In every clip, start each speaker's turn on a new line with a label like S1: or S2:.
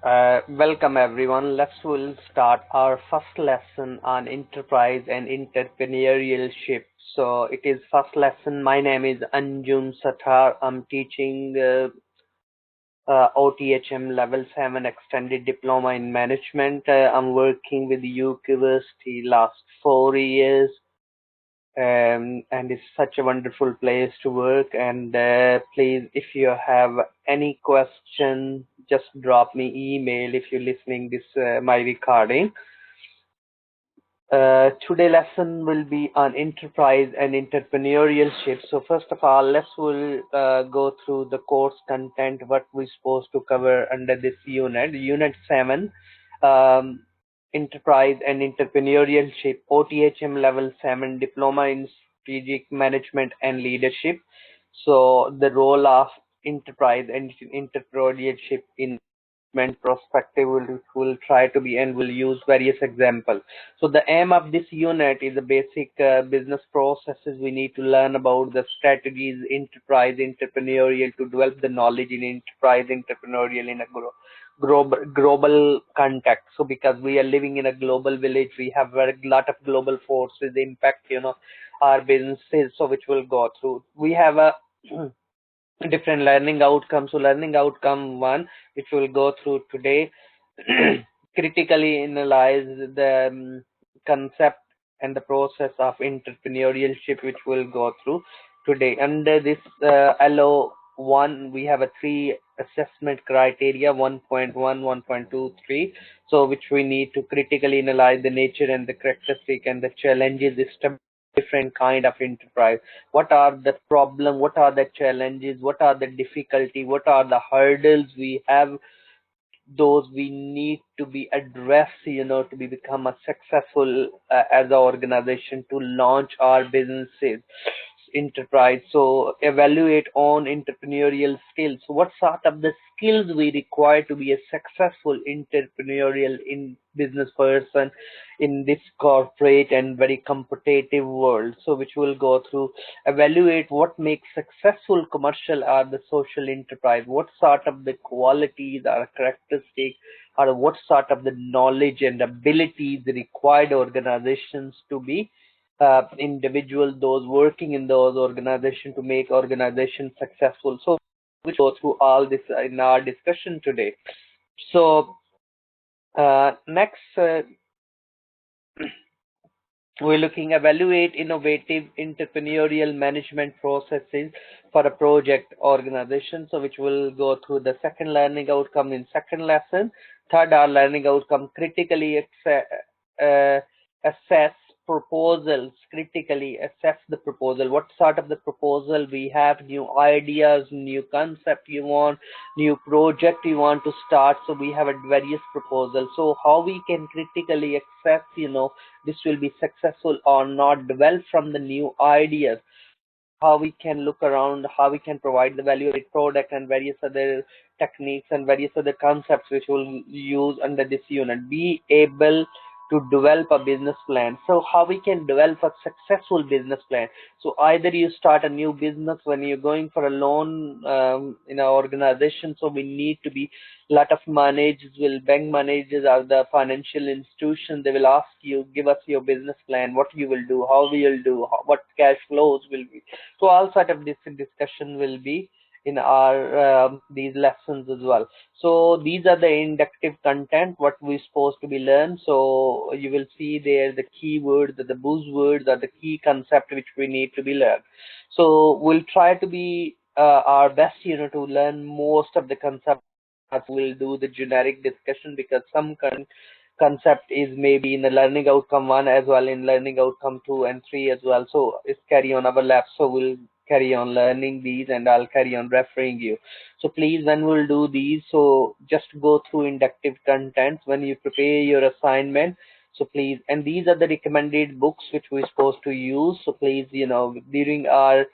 S1: Welcome everyone. We'll start our first lesson on enterprise and entrepreneurship. So it is first lesson. My name is Anjum Sathar. I'm teaching OTHM Level 7 Extended Diploma in Management. I'm working with the university last 4 years, and it's such a wonderful place to work. And please, if you have any question, just drop me email if you're listening this my recording. Today lesson will be on enterprise and entrepreneurship. So first of all, we'll go through the course content, what we're supposed to cover under this unit. Unit 7, um, enterprise and entrepreneurship, OTHM level 7, diploma in strategic management and leadership. So the role of enterprise and entrepreneurship in perspective will try to be, and will use various examples. So the aim of this unit is the basic business processes. We need to learn about the strategies, enterprise, entrepreneurial, to develop the knowledge in enterprise, entrepreneurial in a global context. So because we are living in a global village, we have a lot of global forces impact, our businesses. So which will go through. We have a different learning outcomes. So learning outcome one, which we'll go through today, critically analyze the concept and the process of entrepreneurship, which we'll go through today. Under this LO1, we have a three assessment criteria: 1.1, 1.2, 3. So which we need to critically analyze the nature and the characteristic and the challenges established different kind of enterprise. What are the problem, what are the challenges, what are the difficulty, what are the hurdles we have, those we need to be addressed, to become a successful as an organization to launch our businesses enterprise. So evaluate on entrepreneurial skills. So what sort of the skills we require to be a successful entrepreneurial in business person in this corporate and very competitive world. So which will go through, evaluate what makes successful commercial or the social enterprise, what sort of the qualities or characteristics, or what sort of the knowledge and abilities required organizations to be individual, those working in those organizations, to make organization successful. So we go through all this in our discussion today. So next, we're looking evaluate innovative entrepreneurial management processes for a project organization. So which will go through the second learning outcome in second lesson. Third, our learning outcome, critically assess proposals, critically assess the proposal. What sort of the proposal we have, new ideas, new concept you want, new project you want to start. So we have a various proposals. So how we can critically assess, this will be successful or not, develop from the new ideas, how we can look around, how we can provide the value-added product, and various other techniques and various other concepts which we'll use under this unit. Be able to develop a business plan. So how we can develop a successful business plan. So either you start a new business, when you're going for a loan in our organization, so we need to be, lot of managers will, bank managers or the financial institution, they will ask you, give us your business plan, what you will do, how we will do, what cash flows will be. So all sort of this discussion will be in our these lessons as well. So these are the inductive content what we're supposed to be learned. So you will see there the keywords, the buzzwords, or the key concept which we need to be learned. So we'll try to be our best, to learn most of the concepts. We'll do the generic discussion because some concept is maybe in the learning outcome 1 as well, in learning outcome 2 and 3 as well. So it's carry on our lab. So we'll carry on learning these, and I'll carry on referring you. So please, when we'll do these, so just go through inductive contents when you prepare your assignment. So please, and these are the recommended books which we're supposed to use. So please, during our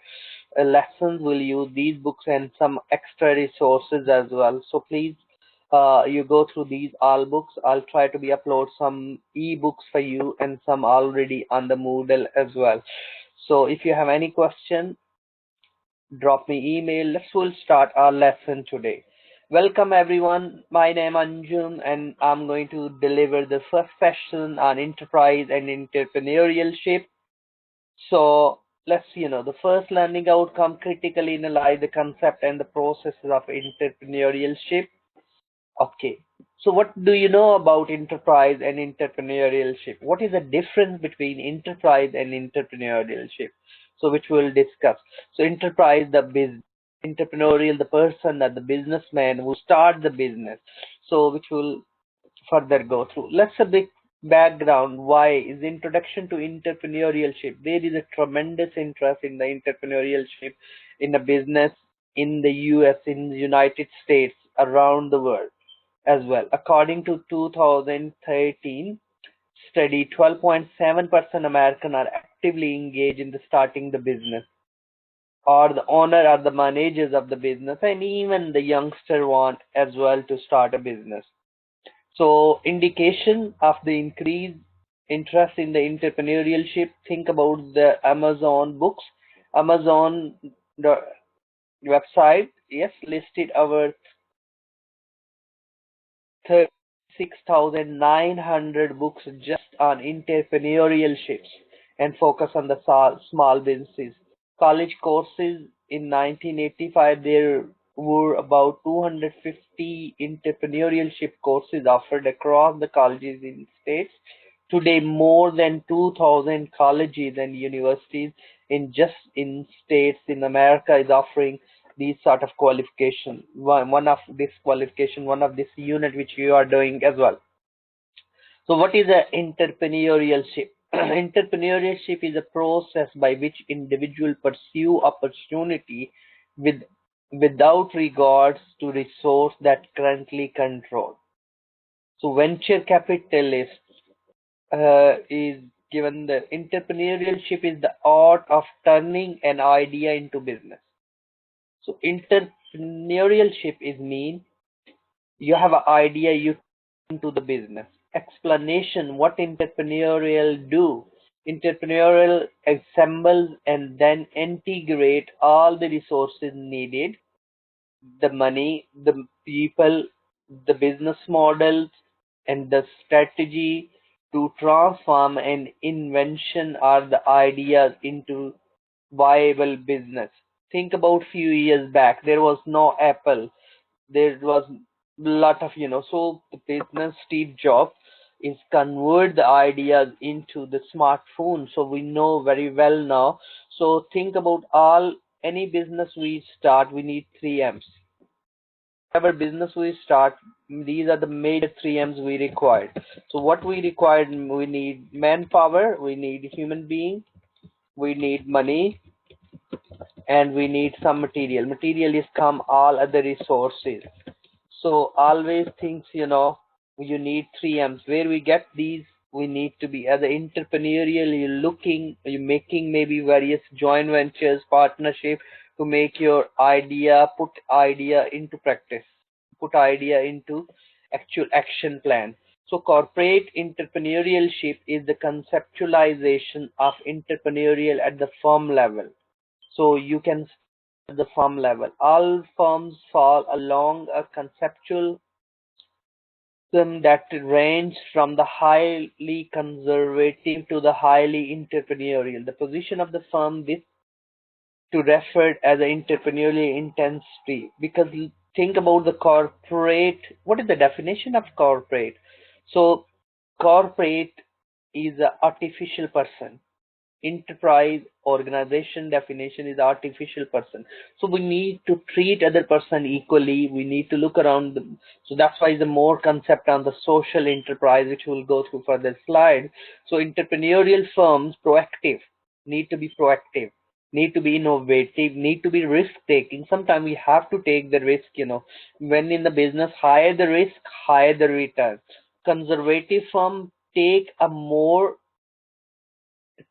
S1: lessons, we'll use these books and some extra resources as well. So please, you go through these all books. I'll try to be upload some e-books for you and some already on the Moodle as well. So if you have any question, drop me email. We'll start our lesson today. Welcome everyone. My name is Anjum and I'm going to deliver the first session on enterprise and entrepreneurship. So the first learning outcome critically analyze the concept and the processes of entrepreneurship. Okay. So what do you know about enterprise and entrepreneurship? What is the difference between enterprise and entrepreneurship? So which we'll discuss. So enterprise, the business, entrepreneurial, the person, the businessman who start the business. So which will further go through. Let's a big background. Why is introduction to entrepreneurship? There is a tremendous interest in the entrepreneurship in the business in the US, in the United States, around the world as well. According to 2013 study, 12.7% American are actively engaged in the starting the business, or the owner or the managers of the business, and even the youngster want as well to start a business. So indication of the increased interest in the entrepreneurship, think about the Amazon books. Amazon the website, yes, listed our 36,900 books just on entrepreneurships and focus on the small businesses. College courses in 1985, there were about 250 entrepreneurship courses offered across the colleges in states. Today, more than 2,000 colleges and universities in just in states in America is offering these sort of qualification. One of this qualification, one of this unit which you are doing as well. So what is a entrepreneurship? Entrepreneurship is a process by which individuals pursue opportunity with without regards to resource that currently control. So venture capitalist is given the entrepreneurship is the art of turning an idea into business. So entrepreneurship is mean you have an idea, you into the business. Explanation what entrepreneurial do. Entrepreneurial assembles and then integrate all the resources needed, the money, the people, the business models, and the strategy to transform an invention or the ideas into viable business. Think about few years back, there was no Apple, there was lot of so the business Steve Jobs is convert the ideas into the smartphone, so we know very well now. So think about all any business we start, we need three M's. Whatever business we start, these are the major three M's we require. So what we require, we need manpower, we need human being, we need money, and we need some material. Material is come all other resources. So always thinks, you need three M's. Where we get these, we need to be as an entrepreneurial, you're looking, you're making maybe various joint ventures, partnership to make your idea, put idea into practice, put idea into actual action plan. So corporate entrepreneurship is the conceptualization of entrepreneurial at the firm level. So you can at the firm level. All firms fall along a conceptual system that range from the highly conservative to the highly entrepreneurial. The position of the firm this to referred as an entrepreneurial intensity, because think about the corporate. What is the definition of corporate? So corporate is an artificial person. Enterprise organization definition is artificial person. So we need to treat other person equally, we need to look around them. So that's why the more concept on the social enterprise, which we'll go through further slide. So entrepreneurial firms proactive, need to be proactive, need to be innovative, need to be risk taking. Sometimes we have to take the risk, when in the business, higher the risk, higher the return. Conservative firm take a more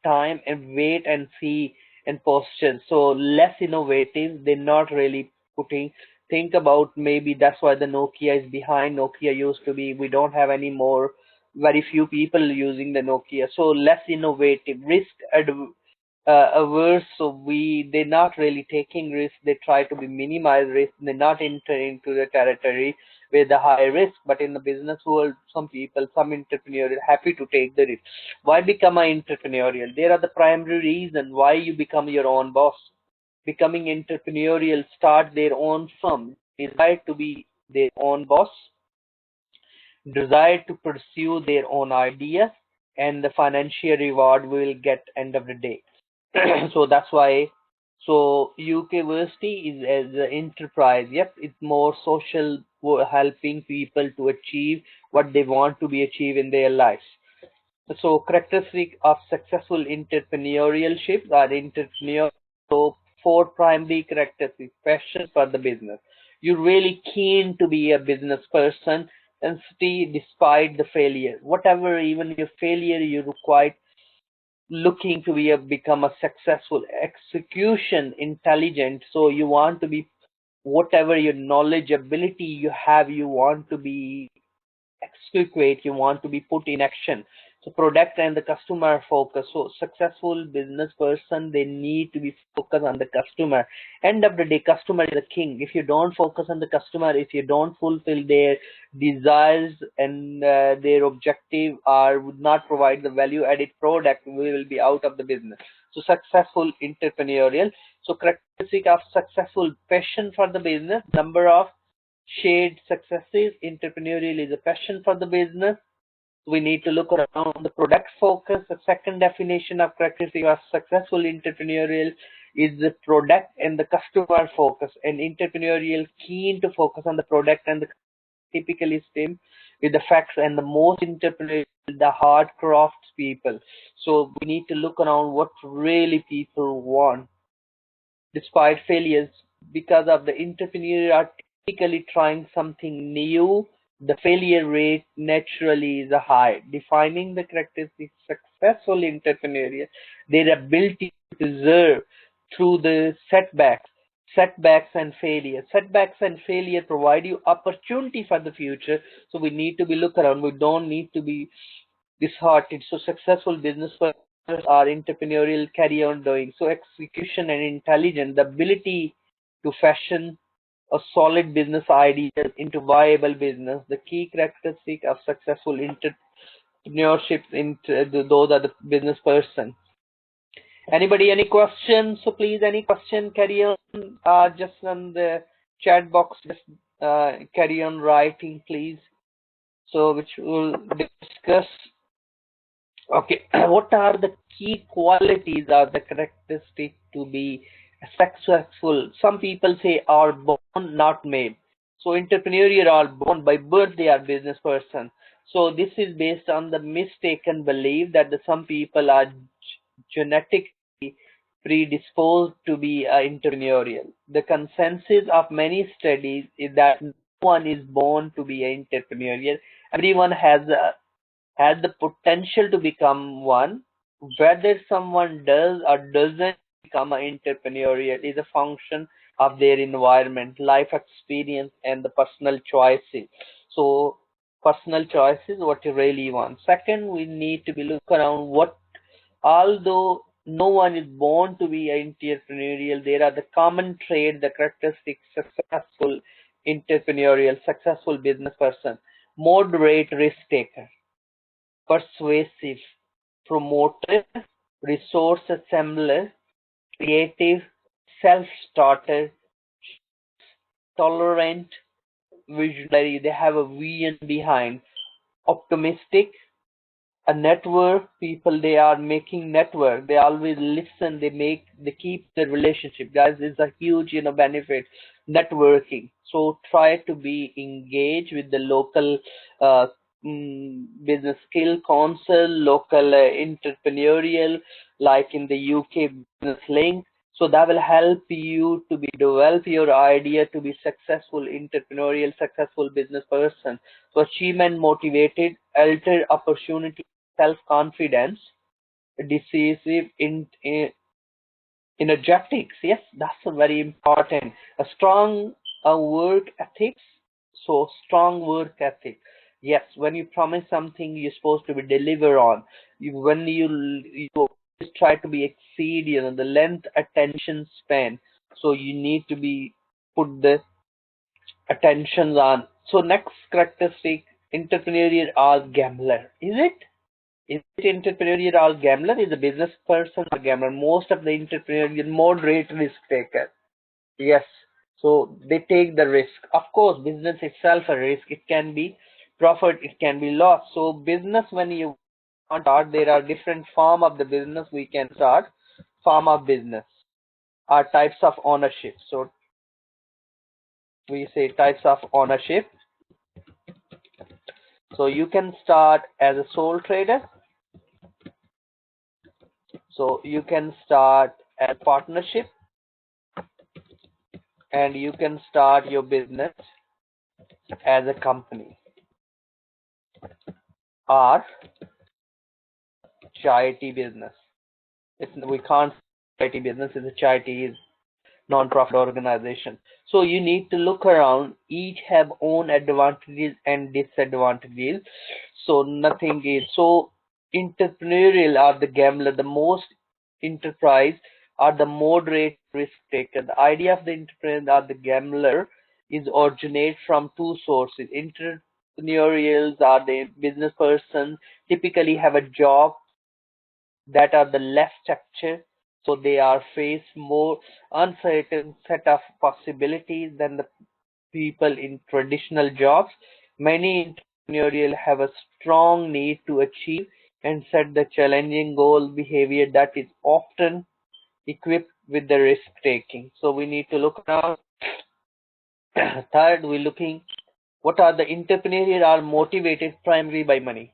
S1: time and wait and see and posture. So less innovative. They're not really putting. Think about maybe that's why the Nokia is behind. Nokia used to be. We don't have any more. Very few people using the Nokia. So less innovative. averse, so they're not really taking risks. They try to be minimize risk. They're not entering into the territory with the high risk. But in the business world, some people, some entrepreneurs are happy to take the risk. Why become an entrepreneurial? There are the primary reason why you become your own boss. Becoming entrepreneurial, start their own firm, desire to be their own boss, desire to pursue their own ideas, and the financial reward will get end of the day. So that's why. So university is as an enterprise. Yep, it's more social, helping people to achieve what they want to be achieved in their lives. So characteristic of successful entrepreneurship are entrepreneur. So four primary characteristics: passion for the business. You're really keen to be a business person and stay despite the failure. Whatever, even your failure, you're quite looking to be become a successful execution intelligent. So you want to be whatever your knowledge ability you have, you want to be execute, you want to be put in action. So product and the customer focus. So successful business person, they need to be focused on the customer. End of the day, customer is the king. If you don't focus on the customer, if you don't fulfill their desires and their objective, or would not provide the value added product, we will be out of the business. So successful entrepreneurial. So characteristic of successful: passion for the business, number of shared successes. Entrepreneurial is a passion for the business. We need to look around the product focus. The second definition of characteristic of successful entrepreneurial is the product and the customer focus. And entrepreneurial keen to focus on the product and the typically stem with the facts, and the most entrepreneurial, the hard crafts people. So we need to look around what really people want despite failures. Because of the entrepreneur are typically trying something new, the failure rate naturally is high. Defining the characteristics successful entrepreneurial, their ability to persevere through the setbacks and failure. Setbacks and failure provide you opportunity for the future. So we need to be look around. We don't need to be disheartened. So successful business are entrepreneurial, carry on doing. So execution and intelligence, the ability to fashion a solid business idea into viable business. The key characteristic of successful entrepreneurship in those are the business person. Anybody, any questions? So please, any question, carry on. Just on the chat box, just carry on writing, please. So which we'll discuss. Okay, what are the key qualities or the characteristics to be successful? Some people say are born, not made. So entrepreneurial are born by birth, they are business person. So this is based on the mistaken belief that some people are genetically predisposed to be entrepreneurial. The consensus of many studies is that no one is born to be entrepreneurial. Everyone has the potential to become one. Whether someone does or doesn't become an entrepreneurial is a function of their environment, life experience, and the personal choices. So, personal choices, what you really want. Second, we need to be look around what, although no one is born to be entrepreneurial, there are the common trait, the characteristics, successful entrepreneurial, successful business person: moderate risk taker, persuasive, promoter, resource assembler, creative, self-starter, tolerant, visionary. They have a vision behind. Optimistic, a network people, they are making network, they always listen, they keep the relationship, guys. Is a huge benefit, networking. So try to be engaged with the local uh, business skill council, local entrepreneurial, like in the UK business link. So that will help you to be develop your idea to be successful entrepreneurial, successful business person. So achievement motivated, alter opportunity, self-confidence, decisive, energetics. Yes, that's a very important. A strong work ethics. So strong work ethic. Yes, when you promise something, you're supposed to be deliver on. When you try to be exceed, the length attention span. So you need to be put the attentions on. So next characteristic, entrepreneurial or gambler. Is it? Is it entrepreneurial or gambler? Is a business person or gambler? Most of the entrepreneurial moderate risk taker. Yes. So they take the risk. Of course, business itself a risk. It can be profit, it can be loss. So business, when you start, there are different form of the business we can start. Form of business are types of ownership. So we say types of ownership. So you can start as a sole trader. So you can start as partnership, and you can start your business as a company or charity business. We can't charity business is a charity is non-profit organization. So you need to look around. Each have own advantages and disadvantages. So nothing is so entrepreneurial or the gambler. The most enterprise are the moderate risk taker. The idea of the entrepreneur or the gambler is originate from two sources. Entrepreneurials are the business person typically have a job that are the less structured, so they are face more uncertain set of possibilities than the people in traditional jobs. Many entrepreneurial have a strong need to achieve and set the challenging goal behavior that is often equipped with the risk taking. So we need to look around. Third, we're looking what are the entrepreneurial are motivated primarily by money.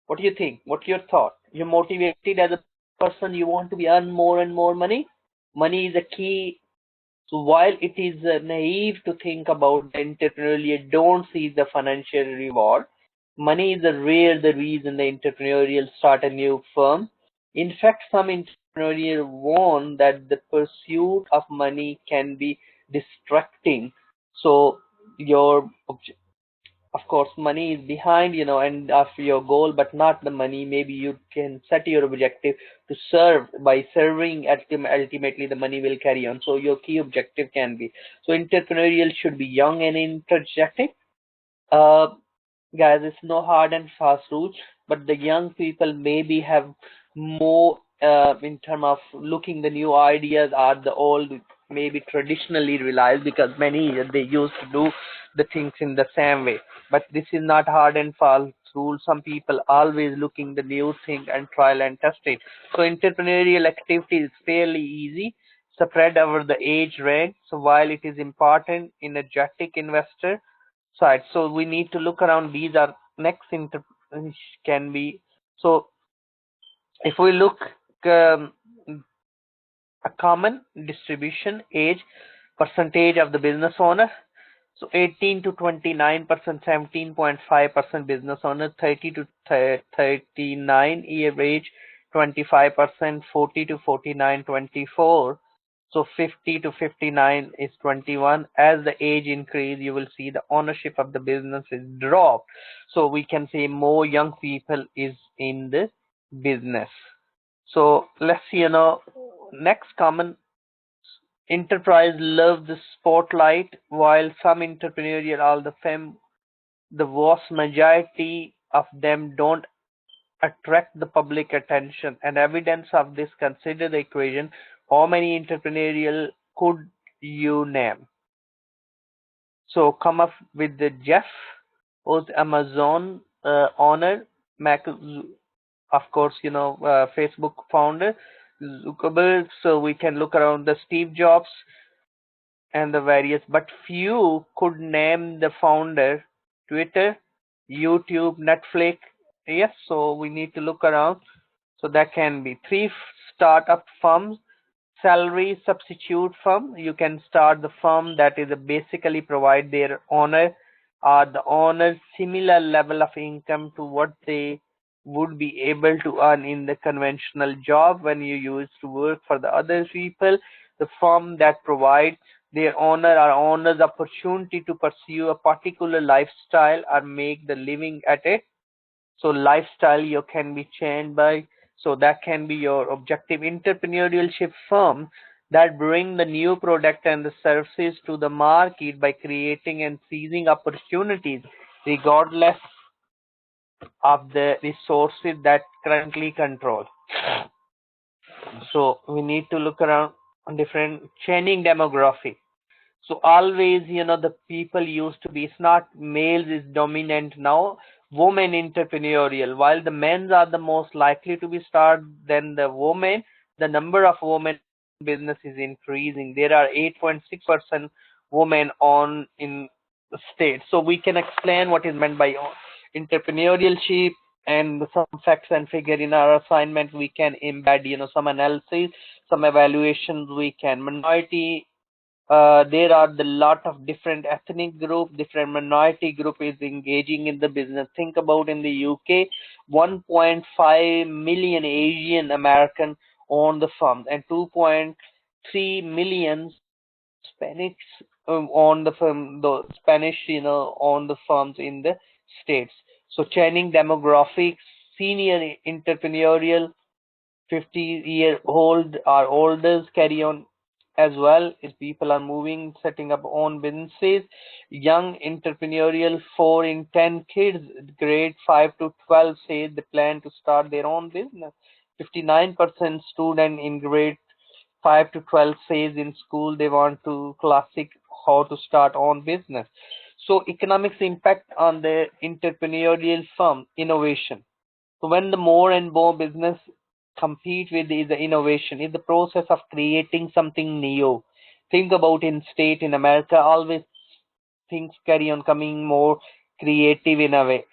S1: What do you think? What's your thought? You're motivated as a person, you want to be earn more and more money. Money is a key. So while it is naive to think about the entrepreneurial, you don't see the financial reward. Money is a rare the reason the entrepreneurial start a new firm. In fact, some entrepreneurial warn that the pursuit of money can be distracting. So your of course money is behind and of your goal, but not the money. Maybe you can set your objective to serve. By serving, ultimately the money will carry on. So your key objective can be, so entrepreneurial should be young and energetic. uh Guys, it's no hard and fast rules, but the young people maybe have more in terms of looking the new ideas, are the old maybe traditionally realized, because many years they used to do the things in the same way. But this is not hard and fast rule. Some people always looking the new thing and trial and test it. So entrepreneurial activity is fairly easy, spread over the age range. So while it is important, energetic investor side. So we need to look around. These are next can be. So if we look um, a common distribution age percentage of the business owner. So 18 to 29%, 17.5% business owner, 30 to 39 year age, 25%, 40 to 49, 24. So 50 to 59 is 21. As the age increase, you will see the ownership of the business is drop. So we can say more young people is in the business. So let's see, next common enterprise love the spotlight, while some entrepreneurial all the the vast majority of them don't attract the public attention. And evidence of this, consider the equation. How many entrepreneurial could you name? So come up with the Jeff, who's Amazon owner, Mac, of course, Facebook founder, Zuckerberg. So we can look around the Steve Jobs and the various, but few could name the founder, Twitter, YouTube, Netflix. Yes, so we need to look around. So that can be three startup firms, salary substitute firm. You can start the firm that is basically provide their owner or the owner similar level of income to what they would be able to earn in the conventional job when you used to work for the other people. The firm that provides their owner or owners opportunity to pursue a particular lifestyle or make the living at it. So lifestyle you can be changed by. So that can be your objective. Entrepreneurship firm that bring the new product and the services to the market by creating and seizing opportunities regardless of the resources that currently control. So we need to look around on different changing demographic. So always, the people used to be, it's not males is dominant now, women entrepreneurial. While the men are the most likely to be start, then the women, the number of women business is increasing. There are 8.6% women on in the state. So we can explain what is meant by entrepreneurship and some facts and figure in our assignment. We can embed, some analysis, some evaluations. We can minority, there are the lot of different ethnic group, different minority group is engaging in the business. Think about in the UK, 1.5 million Asian American own the firm and 2.3 million Spanish on the firm, the Spanish, on the firms in the states. So changing demographics, senior entrepreneurial 50-year-old or older carry on as well as people are moving, setting up own businesses. Young entrepreneurial 4 in 10 kids, grade 5 to 12 say they plan to start their own business. 59% student in grade 5 to 12 says in school they want to classic how to start own business. So economics impact on the entrepreneurial firm innovation. So when the more and more business compete with the innovation, is the process of creating something new. Think about in state in America, always things carry on coming more creative in a way.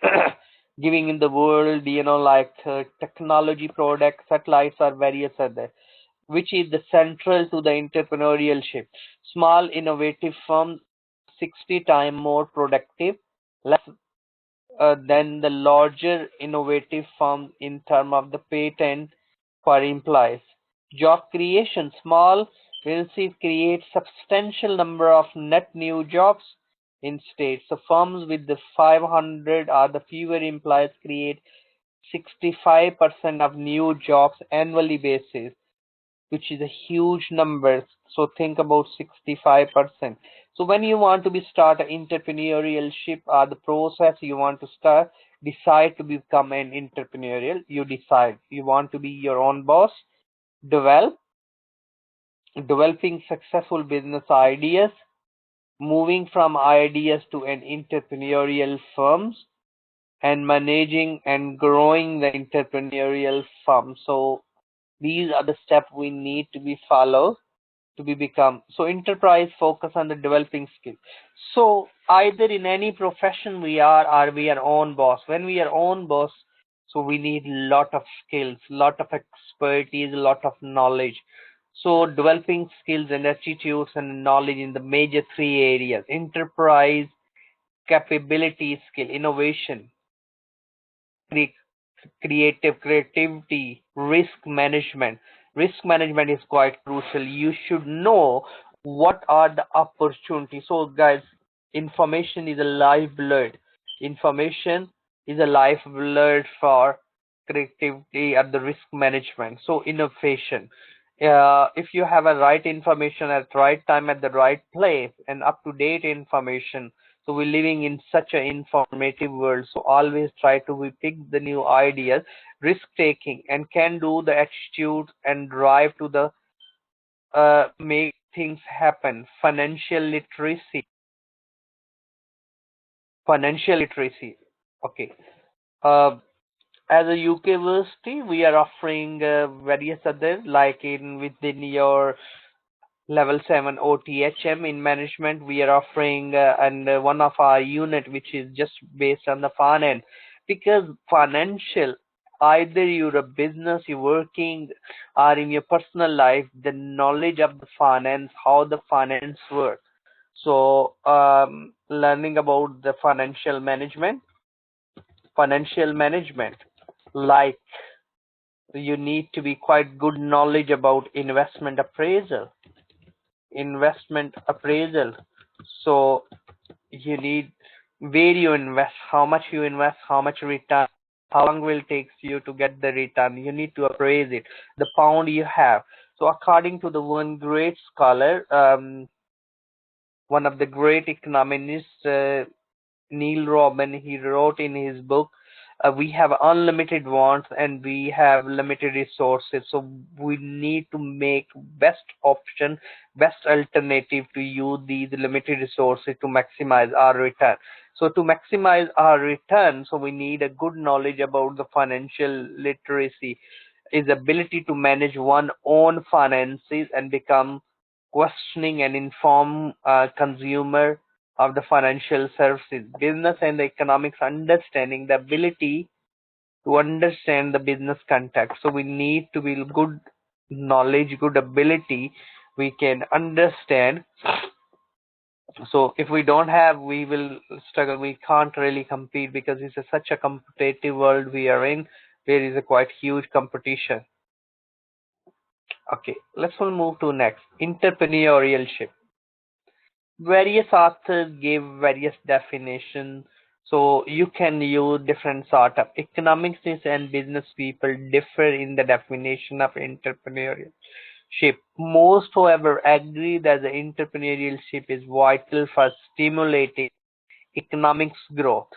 S1: Giving in the world, like technology products, satellites or various other, which is the central to the entrepreneurship. Small innovative firms 60 times more productive, less than the larger innovative firms in terms of the patent for employees. Job creation, small businesses create substantial number of net new jobs in states. So firms with the 500 or the fewer employees create 65% of new jobs annually basis, which is a huge number. So think about 65%. So when you want to be start an entrepreneurship or the process you want to start, decide to become an entrepreneurial. You decide you want to be your own boss, develop, developing successful business ideas, moving from ideas to an entrepreneurial firms, and managing and growing the entrepreneurial firm. So these are the steps we need to be followed to be become. So enterprise focus on the developing skill. So either in any profession we are or we are own boss. When we are own boss, so we need lot of skills, lot of expertise, lot of knowledge. So developing skills and attitudes and knowledge in the major three areas: enterprise, capability, skill, innovation, creativity, risk management. Risk management is quite crucial. You should know what are the opportunities. So guys, information is a lifeblood. Information is a lifeblood for creativity and the risk management. So innovation. If you have a right information at right time at the right place and up to date information, so we're living in such an informative world. So always try to pick the new ideas, risk taking, and can do the attitude and drive to the make things happen. Financial literacy. Financial literacy. Okay. Uh, as a university, we are offering various other like in within your level 7 OTHM in management. We are offering and one of our unit which is just based on the finance, because financial, either you're a business, you're working, or in your personal life, the knowledge of the finance, how the finance work. So learning about the financial management, like you need to be quite good knowledge about investment appraisal. So you need where you invest, how much you invest, how much return, How long will it take you to get the return? You need to appraise it, the pound you have. So according to the one great scholar, one of the great economists, Neil Robin, he wrote in his book, we have unlimited wants and we have limited resources. So we need to make best option, best alternative to use these limited resources to maximize our return. So to maximize our return, so we need a good knowledge about the financial literacy, is ability to manage one own finances and become questioning and informed consumer of the financial services, business and the economics understanding, the ability to understand the business context. So we need to be good knowledge, good ability. We can understand. So if we don't have, we will struggle. We can't really compete because it's such a competitive world we are in. There is a quite huge competition. Okay, let's move to next, entrepreneurship. Various authors give various definitions, so you can use different sort of economics and business people differ in the definition of entrepreneurship. Most, however, agree that the entrepreneurship is vital for stimulating economics growth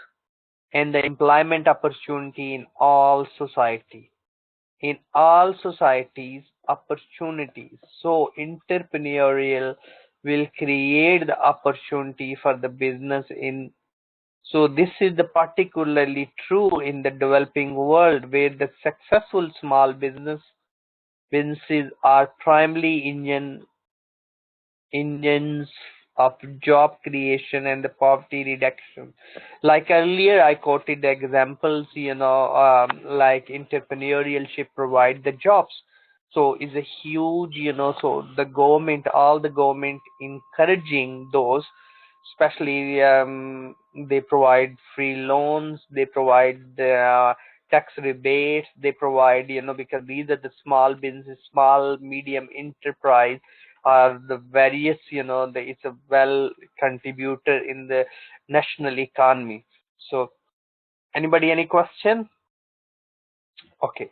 S1: and the employment opportunity in all societies opportunities. So entrepreneurial will create the opportunity for the business in. So this is the particularly true in the developing world where the successful small businesses are primarily engines of job creation and the poverty reduction. Like earlier, I quoted the examples, like entrepreneurship provide the jobs. So it's a huge, so the government, all the government encouraging those, especially they provide free loans, they provide the tax rebates, they provide, because these are the small businesses, small, medium enterprise are the various, it's a well contributor in the national economy. So anybody, any question? Okay.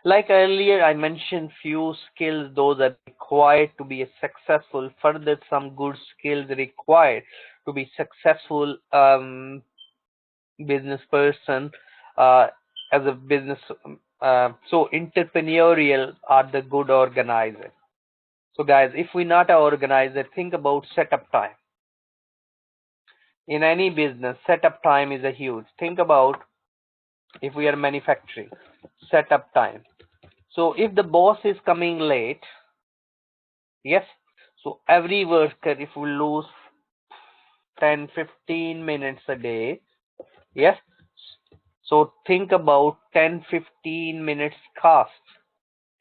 S1: Like earlier, I mentioned few skills, those are required to be a successful. Further, some good skills required to be successful business person as a business. So entrepreneurial are the good organizer. So guys, if we're not an organizer, think about setup time. In any business, setup time is a huge. Think about if we are manufacturing, setup time. So if the boss is coming late, yes, so every worker, if we lose 10-15 minutes a day, yes, so think about 10-15 minutes cost.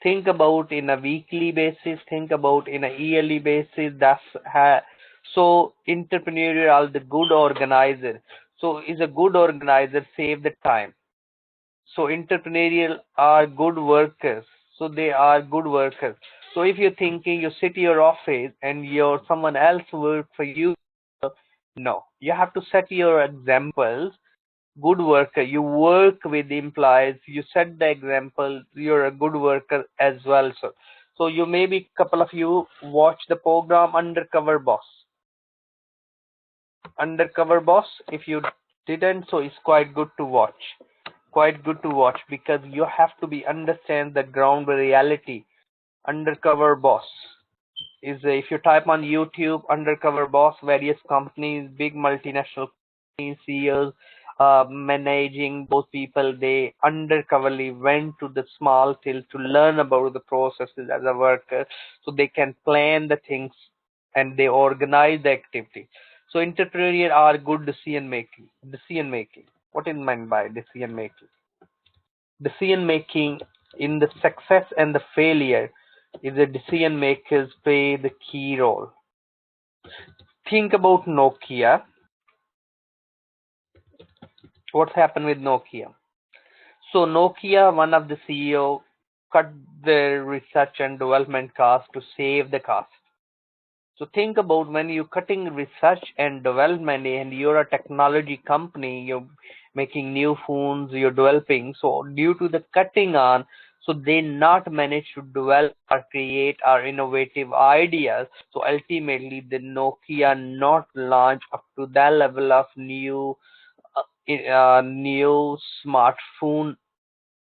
S1: Think about in a weekly basis, think about in a yearly basis. So entrepreneurial are the good organizer. So is a good organizer save the time. So entrepreneurial are good workers. So they are good workers. So if you're thinking you sit in your office and someone else work for you, no, you have to set your examples. Good worker, you work with employees, you set the example, you're a good worker as well. So you maybe couple of you watch the program Undercover Boss. Undercover Boss, if you didn't, so it's quite good to watch because you have to be understand the ground reality. Undercover Boss is if you type on YouTube Undercover Boss, various companies, big multinational companies, CEOs, managing those people, they undercoverly went to the small till to learn about the processes as a worker, so they can plan the things and they organize the activity. So entrepreneurial are good decision making. Decision making. What is meant by decision making? Decision making in the success and the failure is the decision makers play the key role. Think about Nokia. What's happened with Nokia? So Nokia, one of the CEO cut their research and development cost to save the cost. So think about when you're cutting research and development and you're a technology company, you making new phones, you're developing. So due to the cutting on, so they not manage to develop or create or innovative ideas. So ultimately, the Nokia not launch up to that level of new smartphone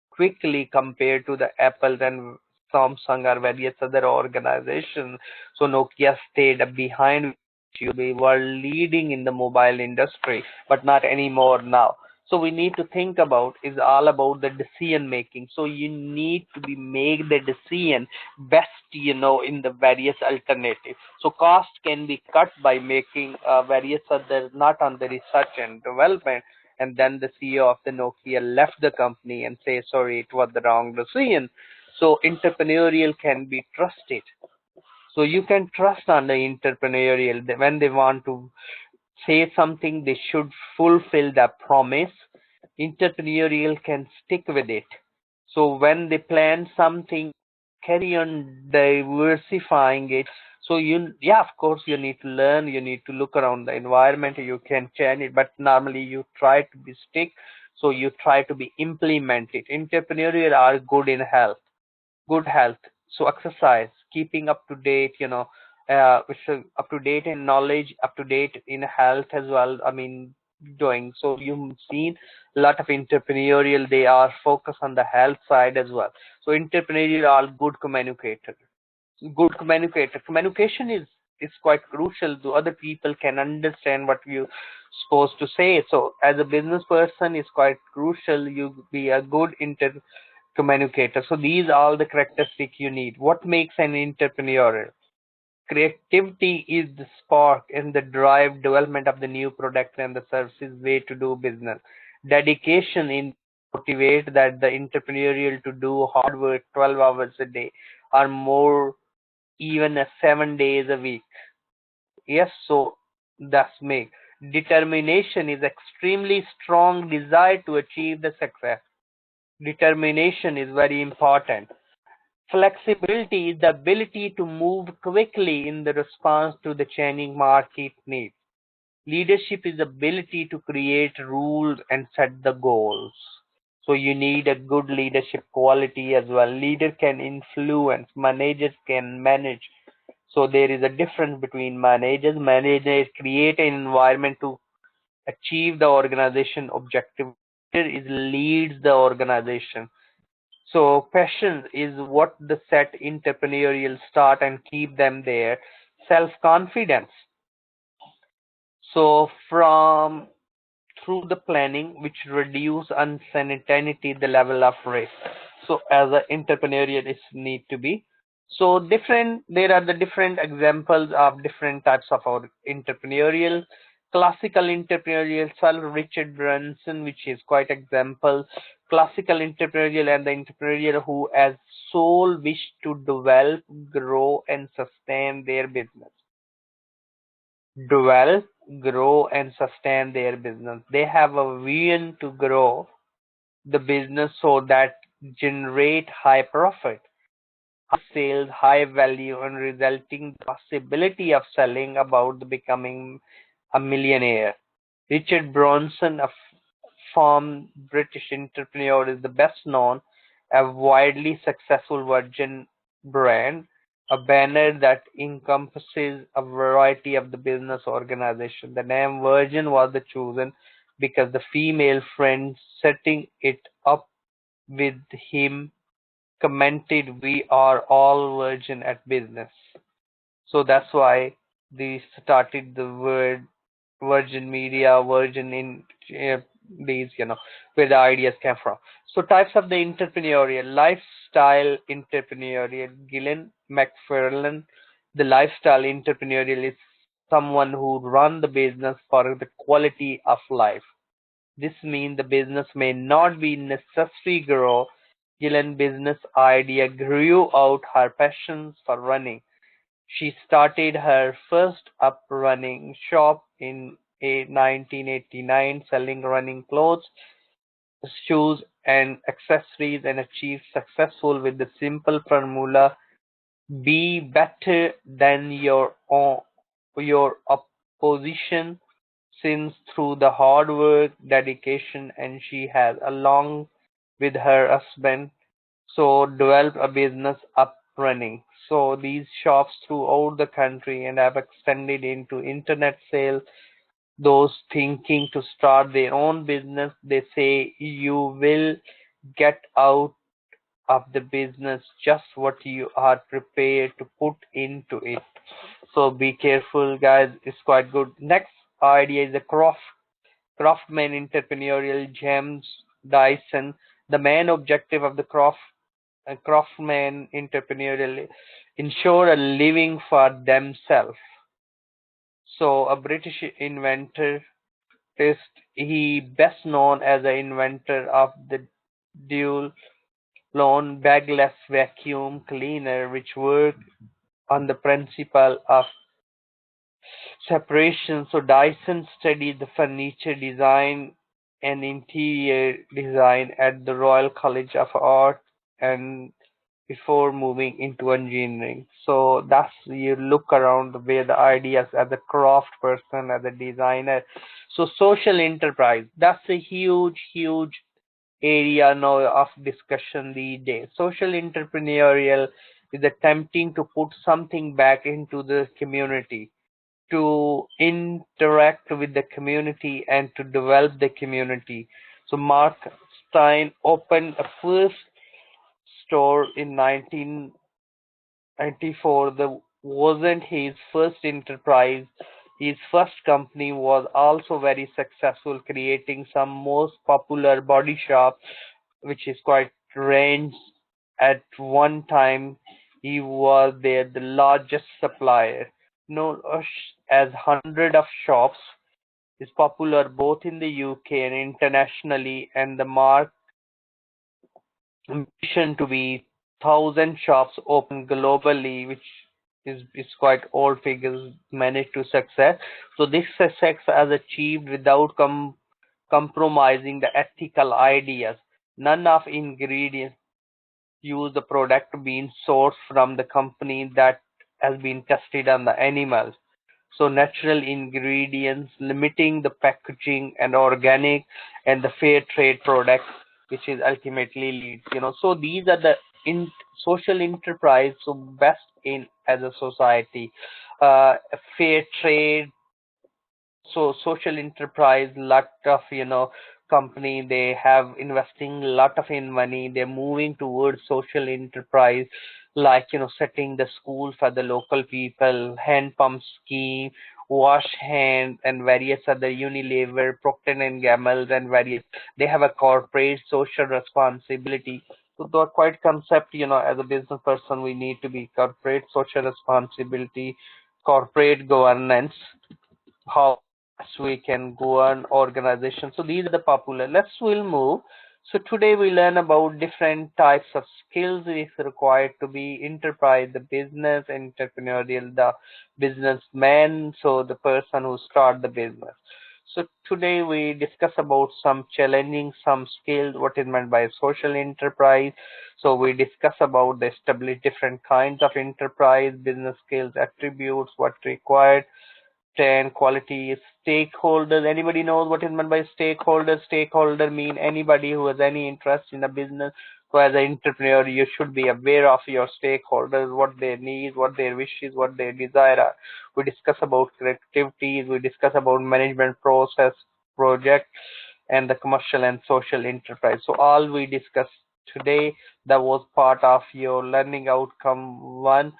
S1: quickly compared to the Apple and Samsung or various other organizations. So Nokia stayed behind. We were leading in the mobile industry, but not anymore now. So we need to think about is all about the decision making. So you need to be make the decision best, in the various alternatives. So cost can be cut by making various other not on the research and development, and then the CEO of the Nokia left the company and say, sorry, it was the wrong decision. So entrepreneurial can be trusted. So you can trust on the entrepreneurial when they want to say something, they should fulfill that promise. Entrepreneurial can stick with it. So when they plan something, carry on diversifying it. So yeah, of course, you need to learn, you need to look around the environment, you can change it, but normally you try to be stick. So you try to be implement it. Entrepreneurial are good in health, good health. So exercise, keeping up to date, which is up to date in knowledge, up to date in health as well. I mean, doing so you've seen a lot of entrepreneurial. They are focused on the health side as well. So entrepreneurial are good communicator. Good communicator. Communication is quite crucial. So other people can understand what you supposed to say. So as a business person, it's quite crucial you be a good communicator. So these are all the characteristics you need. What makes an entrepreneur? Creativity is the spark and the drive development of the new product and the services way to do business. Dedication in motivate that the entrepreneurial to do hard work 12 hours a day or more, even 7 days a week. Yes, so that's make determination is extremely strong desire to achieve the success. Determination is very important. Flexibility is the ability to move quickly in the response to the changing market needs. Leadership is the ability to create rules and set the goals. So you need a good leadership quality as well. Leader can influence, managers can manage. So there is a difference between managers. Managers create an environment to achieve the organization objective. Leader is leads the organization. So passion is what the set entrepreneurial start and keep them there. Self-confidence. So from through the planning which reduce uncertainty, the level of risk. So as an entrepreneurial is need to be. So different, there are the different examples of different types of our entrepreneurial. Classical entrepreneurial, well, Richard Branson, which is quite example. Classical entrepreneurial and the entrepreneurial who as sole wish to develop, grow and sustain their business. Develop, grow, and sustain their business. They have a vision to grow the business so that generate high profit, high sales, high value, and resulting possibility of selling about becoming a millionaire. Richard Branson, a former British entrepreneur, is the best known, a widely successful Virgin brand, a banner that encompasses a variety of the business organization. The name Virgin was the chosen because the female friend setting it up with him commented, "We are all virgin at business." So that's why they started the word Virgin Media, Virgin in these, where the ideas came from. So types of the entrepreneurial, lifestyle entrepreneurial, Gillen McFarlane, the lifestyle entrepreneurial is someone who run the business for the quality of life. This means the business may not be necessarily grow. Gillen business idea grew out her passions for running. She started her first up running shop in 1989 selling running clothes, shoes and accessories and achieved successful with the simple formula: be better than your opposition, since through the hard work, dedication, and she has, along with her husband, so developed a business up running. So these shops throughout the country and have extended into internet sales. Those thinking to start their own business, they say you will get out of the business just what you are prepared to put into it. So be careful, guys. It's quite good. Next idea is the craftsman entrepreneurial gems Dyson. The main objective of the craftsman entrepreneurial ensure a living for themselves. So a British inventor, he best known as the inventor of the dual blown bagless vacuum cleaner, which worked on the principle of separation. So Dyson studied the furniture design and interior design at the Royal College of Art and before moving into engineering. So that's, you look around where the ideas as a craft person, as a designer. So social enterprise, that's a huge area now of discussion these days. Social entrepreneurial is attempting to put something back into the community, to interact with the community and to develop the community. So Mark Stein opened a first store in 1994. That wasn't his first enterprise. His first company was also very successful, creating some most popular body shop, which is quite range. At one time, he was there the largest supplier, known as hundred of shops, is popular both in the UK and internationally, and the mark ambition to be 1,000 shops open globally, which is quite old figures, managed to success. So this success has achieved without compromising the ethical ideas. None of ingredients use the product being sourced from the company that has been tested on the animals. So natural ingredients, limiting the packaging and organic and the fair trade products, which is ultimately leads. So these are the in social enterprise. So best in as a society, fair trade, so social enterprise, lot of company, they have investing lot of in money, they're moving towards social enterprise, like setting the school for the local people, hand pump scheme, wash hand, and various other Unilever, Procter and Gamble, and various, they have a corporate social responsibility. So the quite concept, as a business person, we need to be corporate social responsibility, corporate governance, how we can go on organization. So these are the popular. We'll move. So today we learn about different types of skills is required to be enterprise, the business, entrepreneurial, the businessman, so the person who start the business. So today we discuss about some challenging, some skills, what is meant by social enterprise. So we discuss about the establish different kinds of enterprise, business skills, attributes, what required, 10 quality stakeholders. Anybody knows what is meant by stakeholders? Stakeholder mean anybody who has any interest in a business. So as an entrepreneur, you should be aware of your stakeholders, what their needs, what their wishes, what their desire are. We discuss about activities, we discuss about management process, project, and the commercial and social enterprise. So all we discussed today, that was part of your learning outcome one,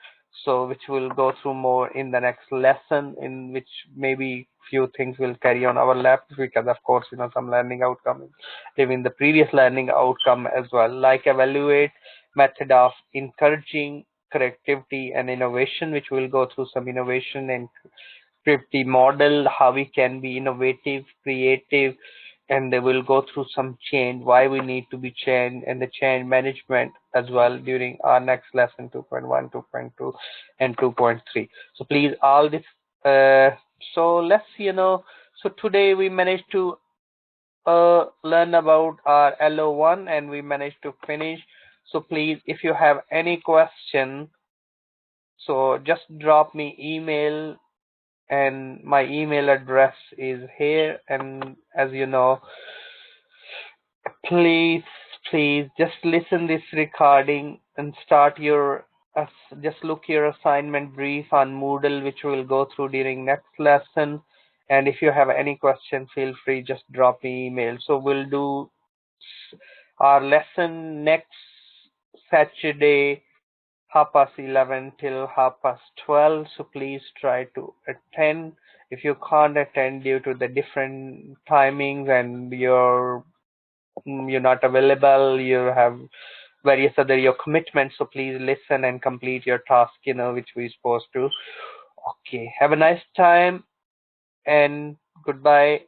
S1: so which we'll go through more in the next lesson, in which maybe few things will carry on our lab, because of course some learning outcome in the previous learning outcome as well, like evaluate method of encouraging creativity and innovation, which will go through some innovation and creativity model, how we can be innovative, creative, and they will go through some change, why we need to be changed, and the change management as well during our next lesson 2.1, 2.2, and 2.3. So please all this. So let's so today we managed to learn about our LO1 and we managed to finish. So please, if you have any question, so just drop me email and my email address is here. And as you know, please, please just listen this recording and start your just look your assignment brief on Moodle, which we'll go through during next lesson. And if you have any question, feel free, just drop me email. So we'll do our lesson next Saturday, 11:30 till 12:30. So please try to attend. If you can't attend due to the different timings and you're not available, you have various other your commitments, so please listen and complete your task, which we're supposed to. Okay, have a nice time and goodbye.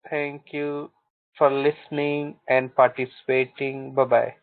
S1: Thank you for listening and participating. Bye bye.